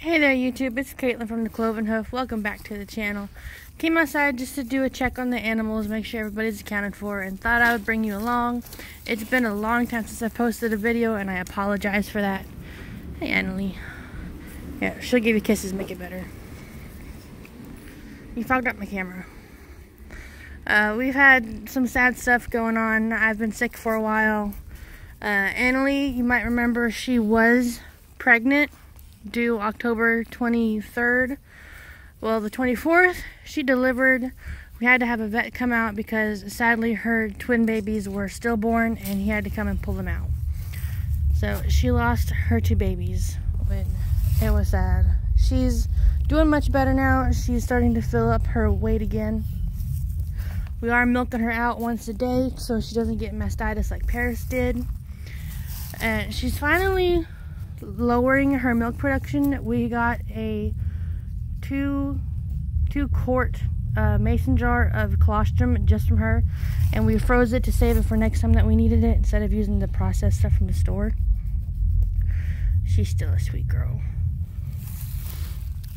Hey there YouTube, it's Caitlin from the Cloven Hoof. Welcome back to the channel. Came outside just to do a check on the animals, make sure everybody's accounted for, and thought I would bring you along. It's been a long time since I posted a video and I apologize for that. Hey Annalie. Yeah, she'll give you kisses, make it better. You fogged up my camera. We've had some sad stuff going on. I've been sick for a while. Annalie, you might remember, she was pregnant, due October 23rd. Well, the 24th, she delivered. We had to have a vet come out because sadly her twin babies were stillborn and he had to come and pull them out. So she lost her two babies. It was sad. She's doing much better now. She's starting to fill up her weight again. We are milking her out once a day so she doesn't get mastitis like Paris did. And she's finally lowering her milk production. We got a two quart mason jar of colostrum just from her, and we froze it to save it for next time that we needed it instead of using the processed stuff from the store. She's still a sweet girl.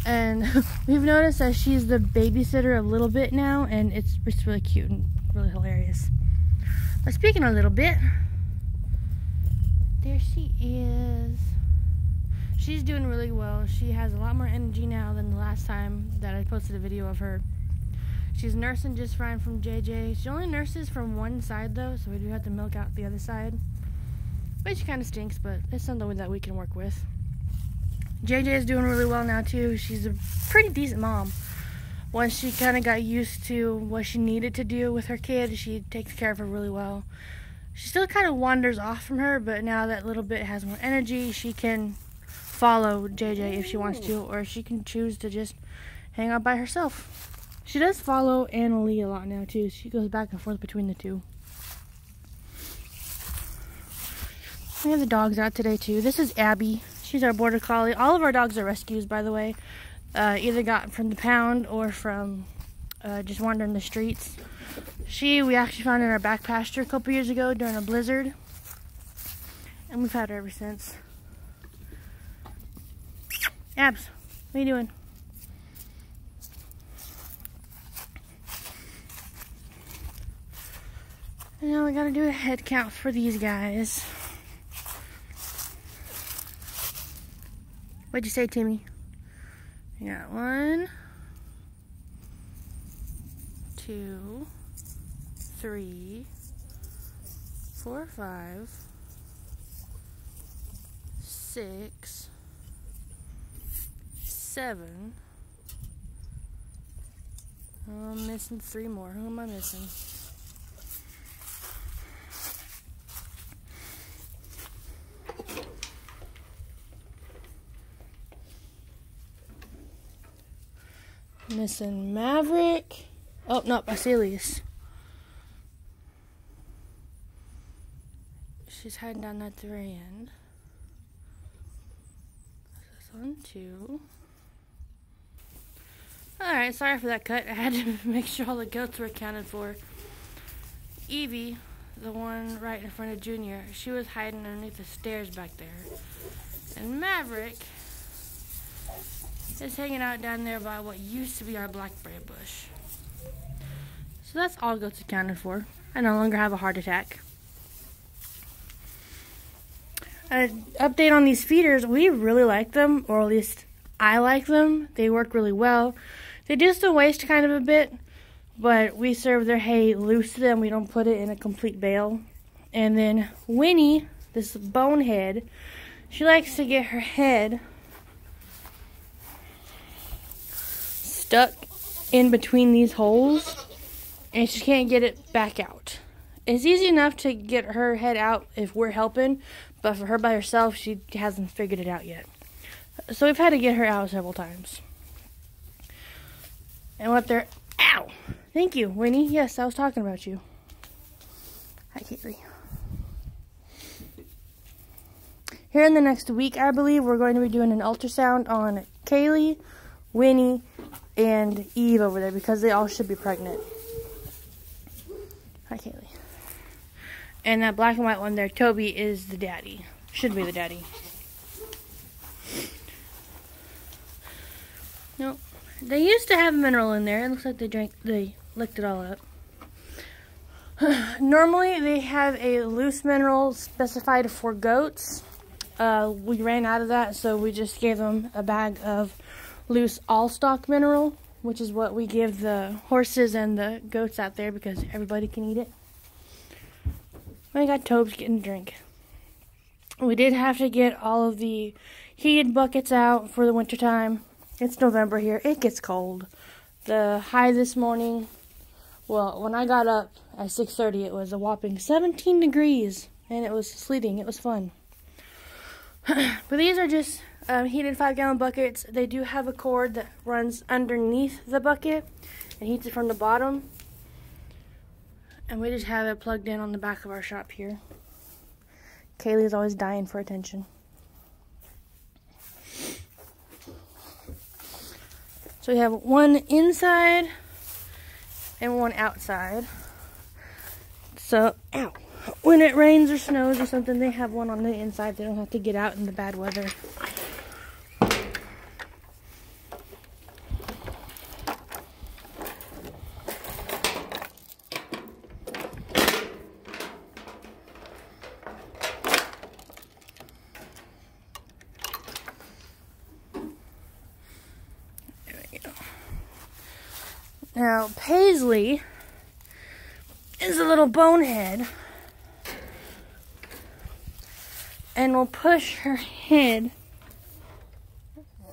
And we've noticed that she's the babysitter a little bit now, and it's really cute and really hilarious. But speaking of a little bit, there she is. She's doing really well. She has a lot more energy now than the last time that I posted a video of her. She's nursing just fine from JJ. She only nurses from one side though, so we do have to milk out the other side. Which kind of stinks, but it's something that we can work with. JJ is doing really well now too. She's a pretty decent mom. Once she kind of got used to what she needed to do with her kid, she takes care of her really well. She still kind of wanders off from her, but now that little bit has more energy, she can follow JJ if she wants to, or she can choose to just hang out by herself. She does follow Annalie a lot now too. She goes back and forth between the two. We have the dogs out today too. This is Abby. She's our border collie. All of our dogs are rescues, by the way. Either got from the pound or from just wandering the streets. We actually found in our back pasture a couple years ago during a blizzard, and we've had her ever since. Abs, what are you doing? And now we gotta do a head count for these guys. What'd you say, Timmy? You got 1, 2, 3, 4, 5, 6, 7. Oh, I'm missing 3 more. Who am I missing? Missing Maverick. Oh, no, Basilius. She's hiding down at the very end. This 1, 2. Alright, sorry for that cut. I had to make sure all the goats were accounted for. Evie, the one right in front of Junior, she was hiding underneath the stairs back there. And Maverick is hanging out down there by what used to be our blackberry bush. So that's all goats accounted for. I no longer have a heart attack. Update on these feeders. We really like them, or at least I like them. They work really well. They do still waste kind of a bit, but we serve their hay loose to them. We don't put it in a complete bale. And then Winnie, this bonehead, she likes to get her head stuck in between these holes, and she can't get it back out. It's easy enough to get her head out if we're helping, but for her by herself, she hasn't figured it out yet. So we've had to get her out several times. And what they're... Ow! Thank you, Winnie. Yes, I was talking about you. Hi, Kaylee. Here in the next week, I believe, we're going to be doing an ultrasound on Kaylee, Winnie, and Eve over there, because they all should be pregnant. Hi, Kaylee. And that black and white one there, Toby, is the daddy. Should be the daddy. Nope. They used to have mineral in there. It looks like they licked it all up. Normally they have a loose mineral specified for goats. We ran out of that, so we just gave them a bag of loose all-stock mineral, which is what we give the horses and the goats out there because everybody can eat it. I got Tobes getting a drink. We did have to get all of the heated buckets out for the winter time. It's November here. It gets cold. The high this morning, well, when I got up at 6:30, it was a whopping 17 degrees, and it was sleeting. It was fun. But these are just heated 5-gallon buckets. They do have a cord that runs underneath the bucket and heats it from the bottom. And we just have it plugged in on the back of our shop here. Kaylee's always dying for attention. So we have one inside and one outside. So, ow. When it rains or snows or something, they have one on the inside. They don't have to get out in the bad weather. There we go. Now, Paisley is a little bonehead and will push her head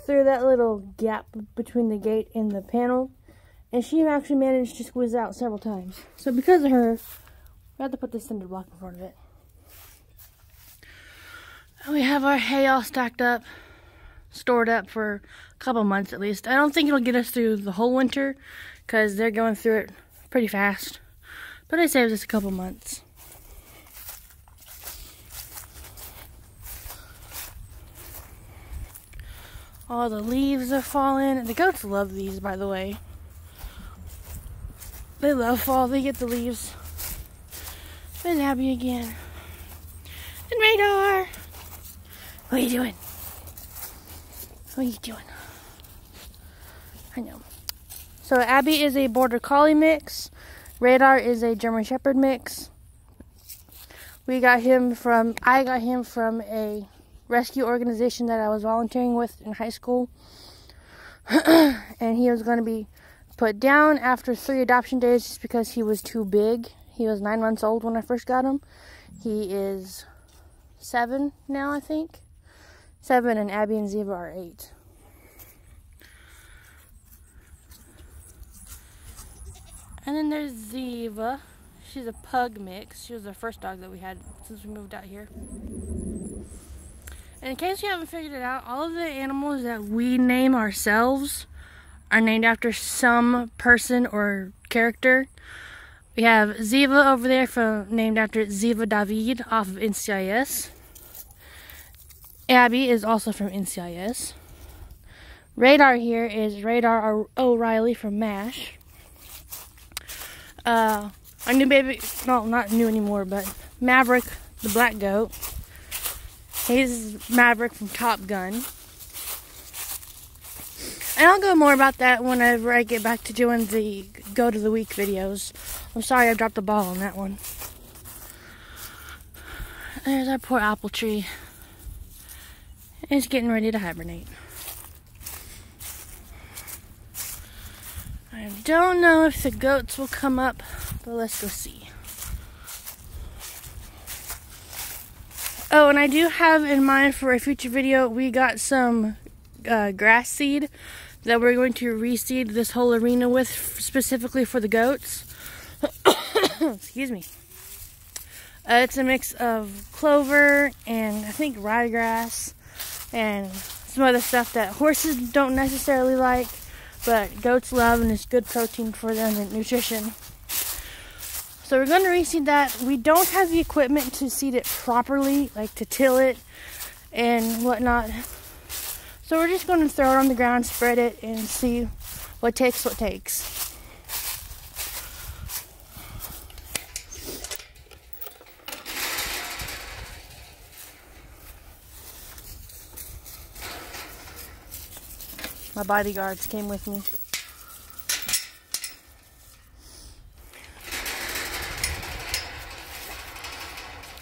through that little gap between the gate and the panel, and she actually managed to squeeze out several times. So because of her, we have to put this cinder block in front of it. And we have our hay all stacked up, stored up for a couple months at least. I don't think it'll get us through the whole winter because they're going through it pretty fast, but it saves us a couple months. All the leaves are falling. The goats love these, by the way. They love fall. They get the leaves. There's Abby again. And Radar! What are you doing? What are you doing? I know. So Abby is a Border Collie mix. Radar is a German Shepherd mix. I got him from a rescue organization that I was volunteering with in high school. And he was going to be put down after 3 adoption days just because he was too big. He was 9 months old when I first got him. He is 7 now, I think. 7, and Abby and Ziva are 8. And then there's Ziva. She's a pug mix. She was the first dog that we had since we moved out here. And in case you haven't figured it out, all of the animals that we name ourselves are named after some person or character. We have Ziva over there named after Ziva David off of NCIS. Abby is also from NCIS. Radar here is Radar O'Reilly from MASH. Our new baby, well, not new anymore, but Maverick, the black goat. He's Maverick from Top Gun. And I'll go more about that whenever I get back to doing the Goat of the Week videos. I'm sorry I dropped the ball on that one. There's our poor apple tree. It's getting ready to hibernate. I don't know if the goats will come up, but let's go see. Oh, and I do have in mind for a future video, we got some grass seed that we're going to reseed this whole arena with, specifically for the goats. Excuse me. It's a mix of clover and I think ryegrass and some other stuff that horses don't necessarily like, but goats love, and it's good protein for them and nutrition. So we're going to reseed that. We don't have the equipment to seed it properly, like to till it and whatnot. So we're just going to throw it on the ground, spread it, and see what takes. My bodyguards came with me.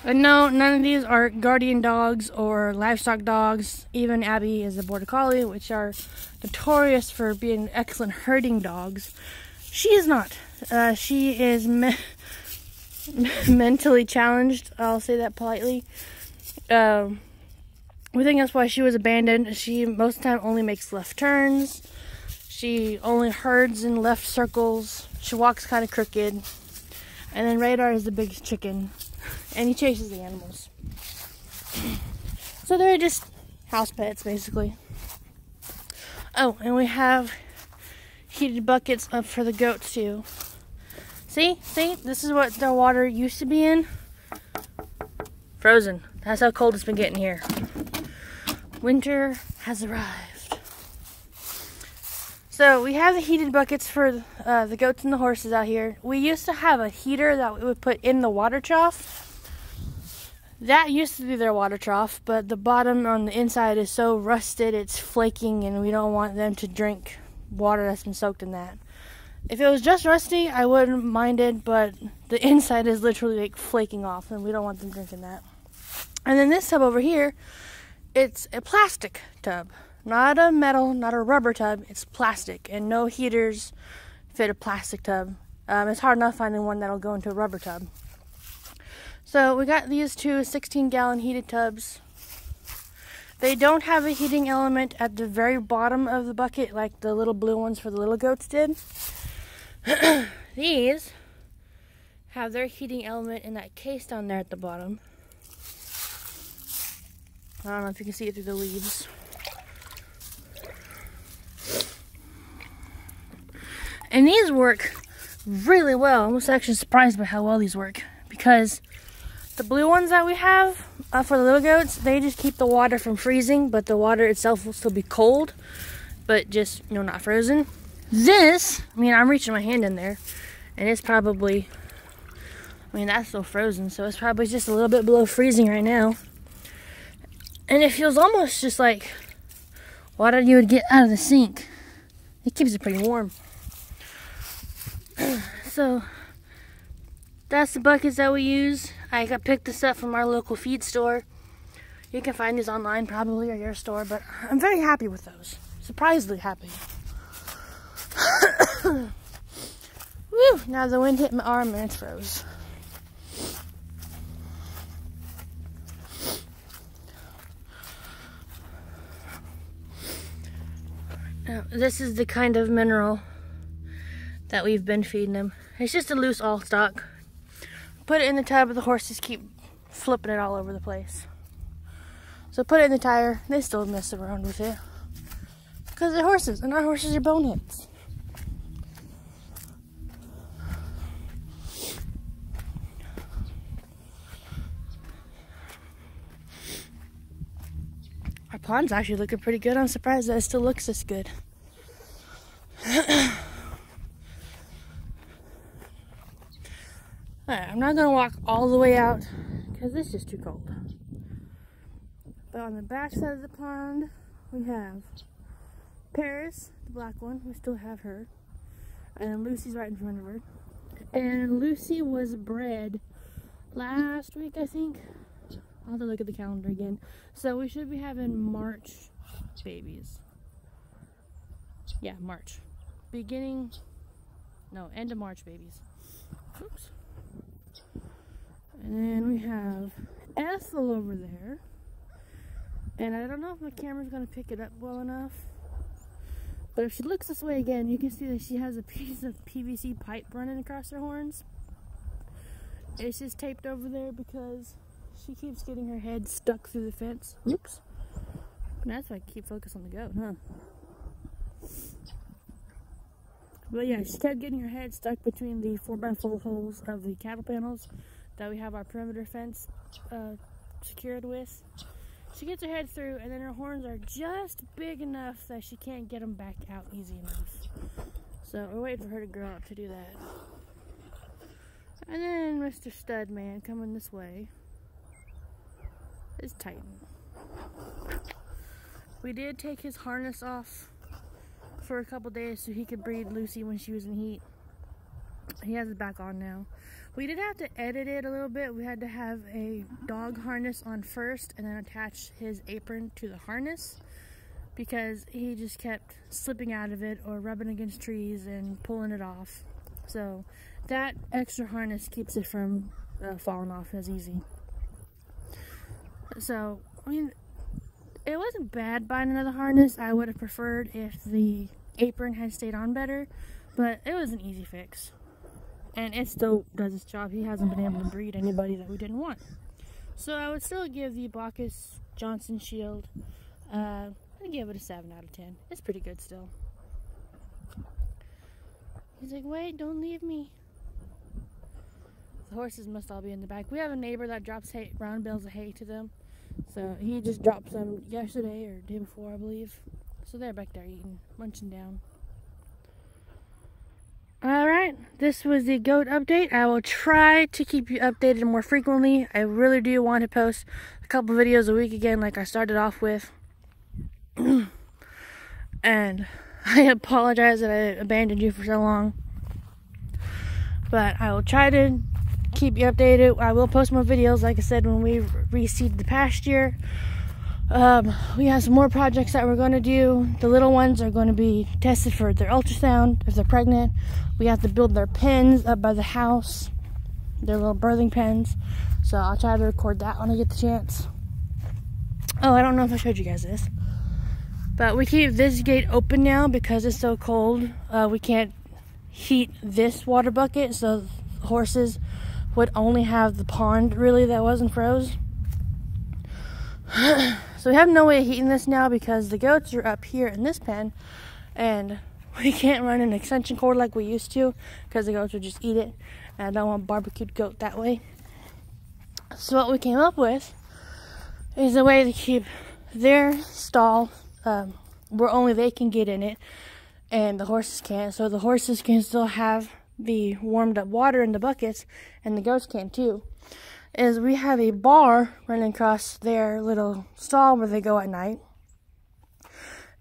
But no, none of these are guardian dogs or livestock dogs. Even Abby is a border collie, which are notorious for being excellent herding dogs. She is not. She is mentally challenged. I'll say that politely. We think that's why she was abandoned. She most of the time only makes left turns. She only herds in left circles. She walks kind of crooked. And then Radar is the big chicken. And he chases the animals. So they're just house pets, basically. Oh, and we have heated buckets up for the goats, too. See? This is what their water used to be in. Frozen. That's how cold it's been getting here. Winter has arrived. So we have the heated buckets for the goats and the horses out here. We used to have a heater that we would put in the water trough. That used to be their water trough, but the bottom on the inside is so rusted it's flaking, and we don't want them to drink water that's been soaked in that. If it was just rusty, I wouldn't mind it, but the inside is literally like flaking off, and we don't want them drinking that. And then this tub over here, it's a plastic tub. Not a metal, not a rubber tub. It's plastic, and no heaters fit a plastic tub. It's hard enough finding one that'll go into a rubber tub. So we got these two 16-gallon heated tubs. They don't have a heating element at the very bottom of the bucket like the little blue ones for the little goats did. These have their heating element in that case down there at the bottom. I don't know if you can see it through the leaves. And these work really well. I'm actually surprised by how well these work, because the blue ones that we have for the little goats, they just keep the water from freezing, but the water itself will still be cold, but just, you know, not frozen. This, I mean, I'm reaching my hand in there, and it's probably, I mean, that's still frozen, so it's probably just a little bit below freezing right now. And it feels almost just like water you would get out of the sink. It keeps it pretty warm. So that's the buckets that we use. I picked this up from our local feed store. You can find these online probably, or your store, but I'm very happy with those. Surprisingly happy. Woo! Now the wind hit my arm and it froze. Now, this is the kind of mineral that we've been feeding them. It's just a loose all stock. Put it in the tub, but the horses keep flipping it all over the place. So put it in the tire. They still mess around with it, because they're horses, and our horses are boneheads. Our pond's actually looking pretty good. I'm surprised that it still looks this good. Alright, I'm not going to walk all the way out because it's just too cold. But on the back side of the pond, we have Paris, the black one. We still have her. And then Lucy's right in front of her. And Lucy was bred last week, I think. I'll have to look at the calendar again. So we should be having March babies. Yeah, March. End of March babies. Oops. And then we have Ethel over there. And I don't know if my camera's going to pick it up well enough. But if she looks this way again, you can see that she has a piece of PVC pipe running across her horns. It's just taped over there because she keeps getting her head stuck through the fence. Oops. That's why I keep focused on the goat, huh? But yeah, she kept getting her head stuck between the 4x4 holes of the cattle panels that we have our perimeter fence secured with. She gets her head through, and then her horns are just big enough that she can't get them back out easy enough. So we're waiting for her to grow up to do that. And then Mr. Stud Man coming this way is Titan. We did take his harness off for a couple days so he could breed Lucy when she was in heat. He has it back on now. We did have to edit it a little bit. We had to have a dog harness on first and then attach his apron to the harness because he just kept slipping out of it or rubbing against trees and pulling it off. So that extra harness keeps it from falling off as easy. So, I mean, it wasn't bad buying another harness. I would have preferred if the apron had stayed on better, but it was an easy fix. And it still does its job. He hasn't been able to breed anybody that we didn't want. So I would still give the Bacchus Johnson Shield, I'd give it a 7 out of 10. It's pretty good still. He's like, wait, don't leave me. The horses must all be in the back. We have a neighbor that drops hay, round bales of hay to them. So he just dropped some yesterday or day before, I believe. So they're back there eating, munching down. Alright, this was the goat update. I will try to keep you updated more frequently. I really do want to post a couple videos a week again like I started off with. And I apologize that I abandoned you for so long. But I will try to keep you updated. I will post more videos, like I said, when we reseed the pasture. We have some more projects that we're going to do. The little ones are going to be tested for their ultrasound if they're pregnant. We have to build their pens up by the house, their little birthing pens. So I'll try to record that when I get the chance. Oh, I don't know if I showed you guys this, but we keep this gate open now because it's so cold. We can't heat this water bucket, so horses would only have the pond really that wasn't froze. So we have no way of heating this now because the goats are up here in this pen and we can't run an extension cord like we used to because the goats would just eat it, and I don't want barbecued goat that way. So what we came up with is a way to keep their stall where only they can get in it and the horses can't, so the horses can still have the warmed up water in the buckets and the goats can too. Is we have a bar running across their little stall where they go at night,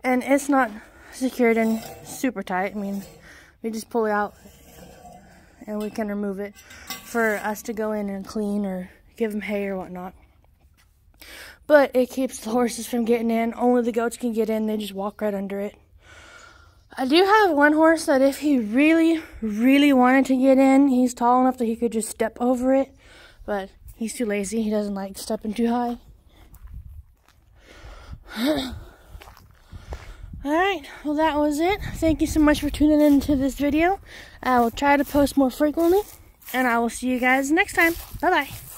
and it's not secured in super tight. I mean, we just pull it out and we can remove it for us to go in and clean or give them hay or whatnot. But it keeps the horses from getting in. Only the goats can get in. They just walk right under it. I do have one horse that if he really, really wanted to get in, he's tall enough that he could just step over it, but he's too lazy. He doesn't like stepping too high. Alright, well that was it. Thank you so much for tuning in to this video. I will try to post more frequently, and I will see you guys next time. Bye-bye.